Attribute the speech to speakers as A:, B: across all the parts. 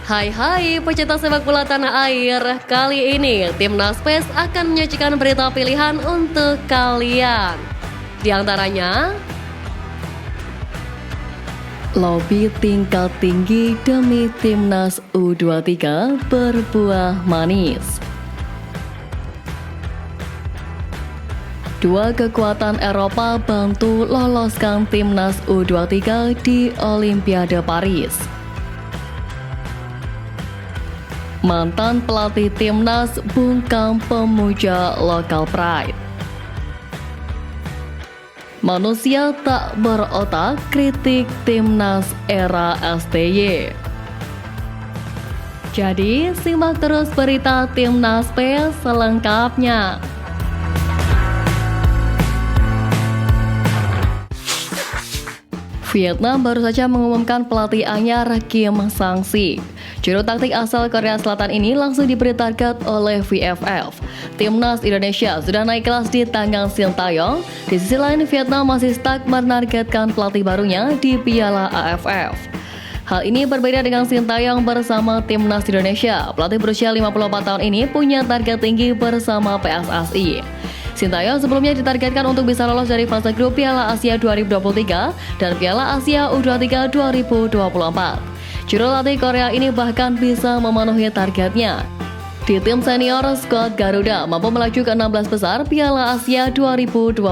A: Hai pecinta sepak bola tanah air. Kali ini Timnas PES akan menyajikan berita pilihan untuk kalian. Di antaranya, lobby tingkat tinggi demi Timnas U23 berbuah manis. Dua kekuatan Eropa bantu loloskan Timnas U23 di Olimpiade Paris. Mantan pelatih Timnas bungkam pemuja lokal pride. Manusia tak berotak kritik Timnas era STY. Jadi, simak terus berita Timnas PES selengkapnya. Vietnam baru saja mengumumkan pelatih anyar Kim Sang-sik. Juru taktik asal Korea Selatan ini langsung diberi target oleh VFF. Timnas Indonesia sudah naik kelas di tangan Sintayong. Di sisi lain, Vietnam masih stuck menargetkan pelatih barunya di Piala AFF. Hal ini berbeda dengan Sintayong bersama Timnas Indonesia. Pelatih berusia 54 tahun ini punya target tinggi bersama PSSI. Sintayong sebelumnya ditargetkan untuk bisa lolos dari fase grup Piala Asia 2023 dan Piala Asia U23 2024. Juru latih Korea ini bahkan bisa memenuhi targetnya. Di tim senior, skuad Garuda mampu melaju ke 16 besar Piala Asia 2023.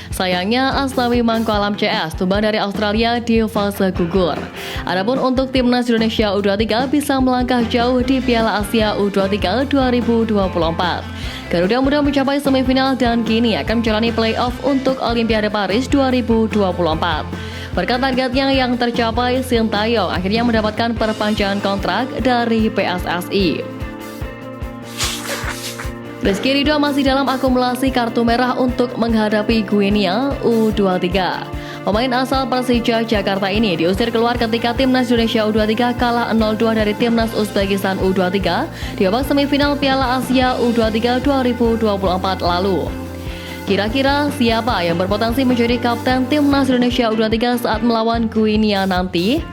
A: Sayangnya, Aslawi Mangkualam CS tumbang dari Australia di fase gugur. Adapun untuk Timnas Indonesia U23 bisa melangkah jauh di Piala Asia U23 2024. Garuda mudah mencapai semifinal dan kini akan menjalani playoff untuk Olimpiade Paris 2024. Berkat targetnya yang tercapai, Sintayong akhirnya mendapatkan perpanjangan kontrak dari PSSI. Rizky Ridho masih dalam akumulasi kartu merah untuk menghadapi Guinea U23. Pemain asal Persija Jakarta ini diusir keluar ketika Timnas Indonesia U23 kalah 0-2 dari Timnas Uzbekistan U23 di babak semifinal Piala Asia U23 2024 lalu. Kira-kira siapa yang berpotensi menjadi kapten Timnas Indonesia U23 saat melawan Guinea nanti?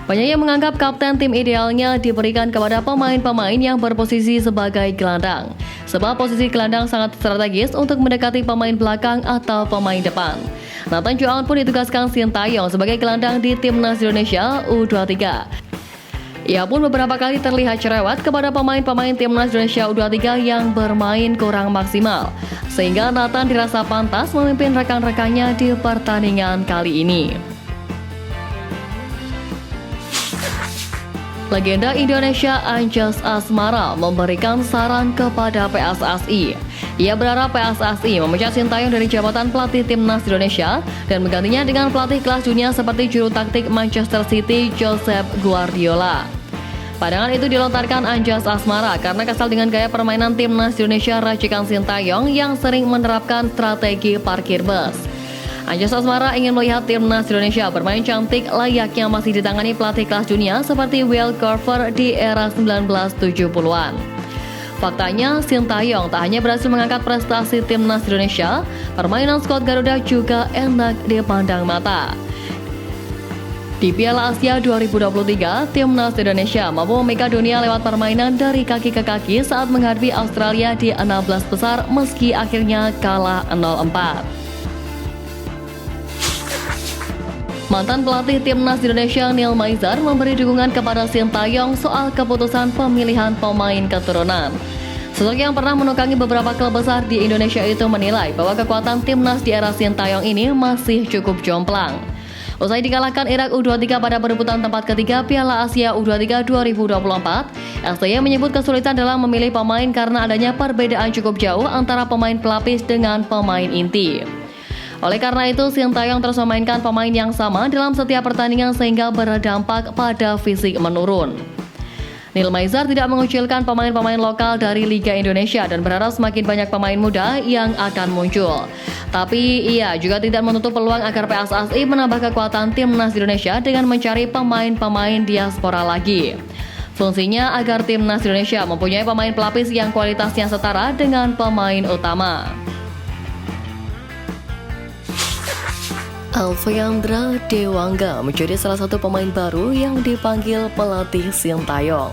A: Banyak yang menganggap kapten tim idealnya diberikan kepada pemain-pemain yang berposisi sebagai gelandang. Sebab posisi gelandang sangat strategis untuk mendekati pemain belakang atau pemain depan. Nathan Chuan pun ditugaskan Sintayong sebagai gelandang di Timnas Indonesia U23. Ia pun beberapa kali terlihat cerewet kepada pemain-pemain Timnas Indonesia U23 yang bermain kurang maksimal, sehingga Nathan dirasa pantas memimpin rekan-rekannya di pertandingan kali ini. Legenda Indonesia Anjas Asmara memberikan saran kepada PSSI. Ia berharap PSSI memecat Sintayong dari jabatan pelatih Timnas Indonesia dan menggantinya dengan pelatih kelas dunia seperti juru taktik Manchester City Josep Guardiola. Pandangan itu dilontarkan Anjas Asmara karena kesal dengan gaya permainan Timnas Indonesia racikan Sintayong yang sering menerapkan strategi parkir bus. Anjas Asmara ingin melihat Timnas Indonesia bermain cantik layaknya masih ditangani pelatih kelas dunia seperti Will Carver di era 1970-an. Faktanya, Sintayong tak hanya berhasil mengangkat prestasi Timnas Indonesia, permainan skuad Garuda juga enak dipandang mata. Di Piala Asia 2023, Timnas Indonesia mampu memikat dunia lewat permainan dari kaki ke kaki saat menghadapi Australia di 16 besar meski akhirnya kalah 0-4. Mantan pelatih Timnas Indonesia Neil Maizar memberi dukungan kepada Sintayong soal keputusan pemilihan pemain keturunan. Sosok yang pernah menukangi beberapa klub besar di Indonesia itu menilai bahwa kekuatan Timnas di era Sintayong ini masih cukup jomplang. Usai dikalahkan Irak U23 pada perebutan tempat ketiga Piala Asia U23 2024, STY menyebut kesulitan dalam memilih pemain karena adanya perbedaan cukup jauh antara pemain pelapis dengan pemain inti. Oleh karena itu, Sintayong terus memainkan pemain yang sama dalam setiap pertandingan sehingga berdampak pada fisik menurun. Neil Maizar tidak mengucilkan pemain-pemain lokal dari Liga Indonesia dan berharap semakin banyak pemain muda yang akan muncul. Tapi ia juga tidak menutup peluang agar PSSI menambah kekuatan Timnas Indonesia dengan mencari pemain-pemain diaspora lagi. Fungsinya agar Timnas Indonesia mempunyai pemain pelapis yang kualitasnya setara dengan pemain utama. Alfeandra Dewangga menjadi salah satu pemain baru yang dipanggil pelatih Sintayong.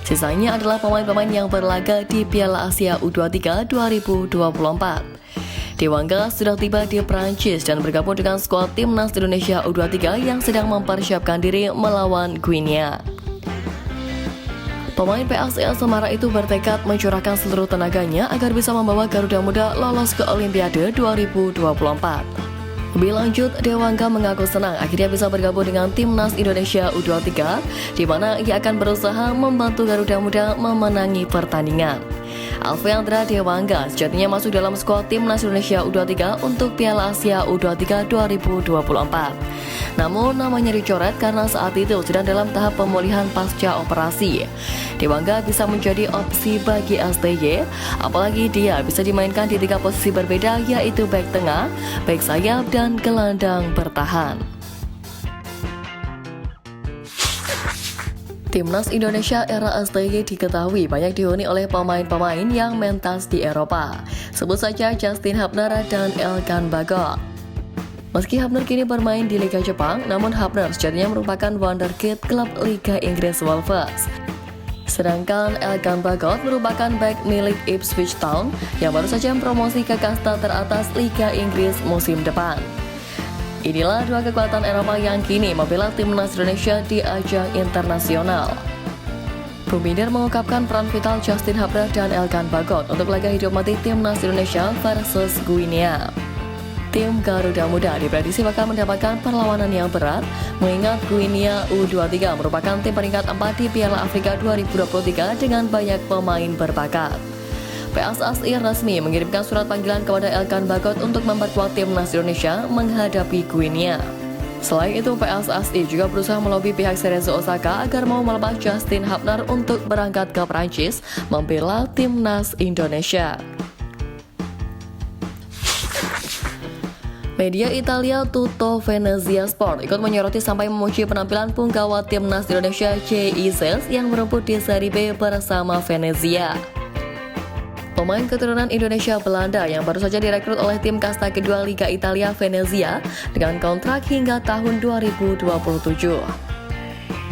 A: Sisanya adalah pemain-pemain yang berlaga di Piala Asia U23 2024. Dewangga sudah tiba di Prancis dan bergabung dengan skuad Timnas Indonesia U23 yang sedang mempersiapkan diri melawan Guinea. Pemain PSIS Semarang itu bertekad mencurahkan seluruh tenaganya agar bisa membawa Garuda Muda lolos ke Olimpiade 2024. Lebih lanjut, Dewangga mengaku senang akhirnya bisa bergabung dengan Timnas Indonesia U23, di mana ia akan berusaha membantu Garuda Muda memenangi pertandingan. Alfeandra Dewangga sejatinya masuk dalam skuad Timnas Indonesia U23 untuk Piala Asia U23 2024. Namun namanya dicoret karena saat itu sedang dalam tahap pemulihan pasca operasi. Dewangga bisa menjadi opsi bagi STY, apalagi dia bisa dimainkan di 3 posisi berbeda, yaitu bek tengah, bek sayap, dan gelandang bertahan. Timnas Indonesia era STY diketahui banyak dihuni oleh pemain-pemain yang mentas di Eropa. Sebut saja Justin Hubner dan Elkan Bagot. Meski Hubner kini bermain di Liga Jepang, namun Hubner sejatinya merupakan wonderkid klub Liga Inggris Wolves. Sedangkan Elkan Bagot merupakan bek milik Ipswich Town yang baru saja mempromosi ke kasta teratas Liga Inggris musim depan. Inilah dua kekuatan Eropa yang kini membela Timnas Indonesia di ajang internasional. Buminder mengungkapkan peran vital Justin Hubner dan Elkan Bagot untuk laga hidup mati Timnas Indonesia versus Guinea. Tim Garuda Muda diprediksi bakal mendapatkan perlawanan yang berat, mengingat Guinea U23 merupakan tim peringkat 4 di Piala Afrika 2023 dengan banyak pemain berbakat. PSSI resmi mengirimkan surat panggilan kepada Elkan Bagot untuk memperkuat Timnas Indonesia menghadapi Guinea. Selain itu, PSSI juga berusaha melobi pihak Cerezo Osaka agar mau melepas Justin Hubner untuk berangkat ke Prancis membela Timnas Indonesia. Media Italia Tutto Venezia Sport ikut menyoroti sampai memuji penampilan punggawa Timnas Indonesia JIZ yang merumput di Serie B bersama Venezia. Pemain keturunan Indonesia Belanda yang baru saja direkrut oleh tim kasta kedua Liga Italia Venezia dengan kontrak hingga tahun 2027.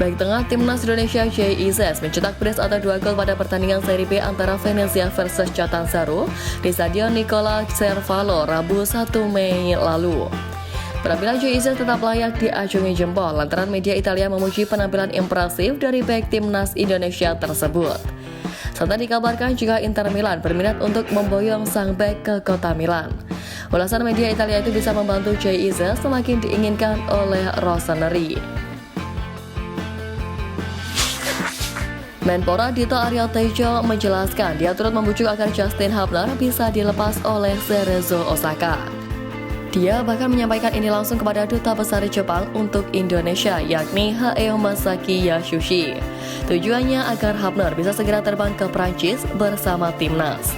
A: Baik tengah Timnas Indonesia JIZ mencetak brace atau 2 gol pada pertandingan Serie B antara Venezia versus Catanzaro di Stadion Nicola Cervalo Rabu 1 Mei lalu. Penampilan JIZ tetap layak diacungi jempol lantaran media Italia memuji penampilan impresif dari bek Timnas Indonesia tersebut. Serta dikabarkan jika Inter Milan berminat untuk memboyong sang bek ke kota Milan. Ulasan media Italia itu bisa membantu JIZ semakin diinginkan oleh Rossoneri. Menpora Dito Aryo Tejo menjelaskan dia turut membujuk agar Justin Hubner bisa dilepas oleh Cerezo Osaka. Dia bahkan menyampaikan ini langsung kepada Duta Besar Jepang untuk Indonesia, yakni Hayao Masaki Yasushi. Tujuannya agar Hubner bisa segera terbang ke Prancis bersama Timnas.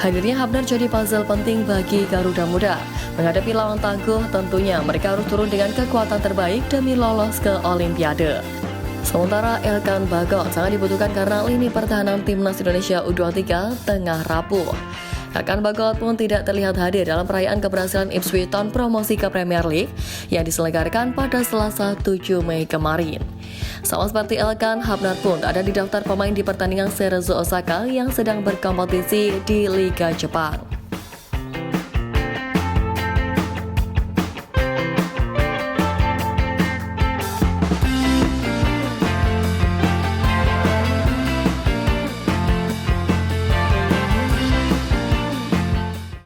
A: Hadirnya Hubner jadi puzzle penting bagi Garuda Muda. Menghadapi lawan tangguh, tentunya mereka harus turun dengan kekuatan terbaik demi lolos ke Olimpiade. Sementara Elkan Bagot sangat dibutuhkan karena lini pertahanan Timnas Indonesia U23 tengah rapuh. Elkan Bagot pun tidak terlihat hadir dalam perayaan keberhasilan Ipswich Town promosi ke Premier League yang diselenggarakan pada Selasa 7 Mei kemarin. Sama seperti Elkan, Hubner pun ada di daftar pemain di pertandingan Cerezo Osaka yang sedang berkompetisi di Liga Jepang.